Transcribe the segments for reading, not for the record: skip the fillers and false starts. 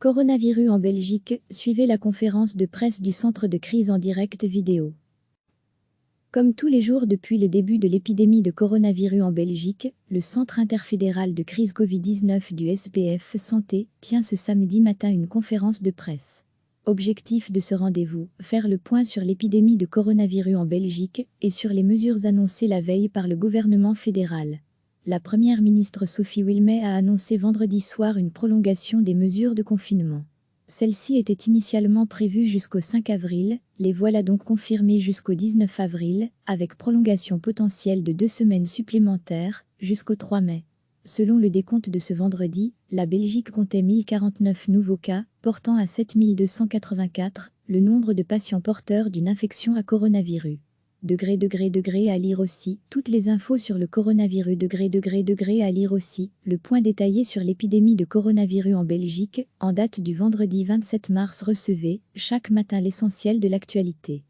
Coronavirus en Belgique, suivez la conférence de presse du centre de crise en direct vidéo. Comme tous les jours depuis le début de l'épidémie de coronavirus en Belgique, le Centre interfédéral de crise Covid-19 du SPF Santé tient ce samedi matin une conférence de presse. Objectif de ce rendez-vous, faire le point sur l'épidémie de coronavirus en Belgique et sur les mesures annoncées la veille par le gouvernement fédéral. La première ministre Sophie Wilmès a annoncé vendredi soir une prolongation des mesures de confinement. Celle-ci était initialement prévue jusqu'au 5 avril, les voilà donc confirmées jusqu'au 19 avril, avec prolongation potentielle de 2 semaines supplémentaires, jusqu'au 3 mai. Selon le décompte de ce vendredi, la Belgique comptait 1049 nouveaux cas, portant à 7284 le nombre de patients porteurs d'une infection à coronavirus. À lire aussi, toutes les infos sur le coronavirus. À lire aussi, le point détaillé sur l'épidémie de coronavirus en Belgique, en date du vendredi 27 mars. Recevez, chaque matin l'essentiel de l'actualité.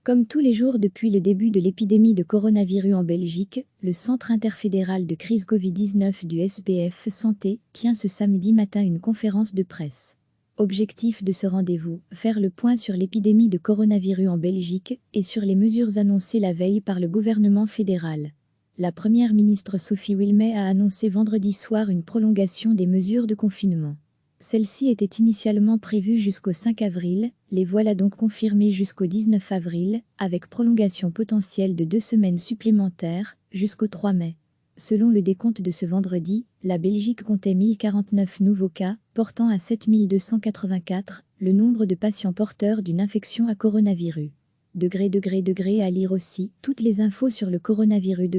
Comme tous les jours depuis le début de l'épidémie de coronavirus en Belgique, le Centre interfédéral de crise Covid-19 du SPF Santé tient ce samedi matin une conférence de presse. Objectif de ce rendez-vous, faire le point sur l'épidémie de coronavirus en Belgique et sur les mesures annoncées la veille par le gouvernement fédéral. La première ministre Sophie Wilmès a annoncé vendredi soir une prolongation des mesures de confinement. Celle-ci était initialement prévue jusqu'au 5 avril, les voilà donc confirmées jusqu'au 19 avril, avec prolongation potentielle de 2 semaines supplémentaires, jusqu'au 3 mai. Selon le décompte de ce vendredi, la Belgique comptait 1049 nouveaux cas, portant à 7284 le nombre de patients porteurs d'une infection à coronavirus. À lire aussi, toutes les infos sur le coronavirus.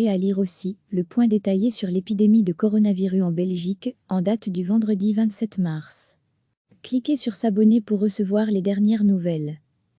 À lire aussi, le point détaillé sur l'épidémie de coronavirus en Belgique, en date du vendredi 27 mars. Cliquez sur s'abonner pour recevoir les dernières nouvelles.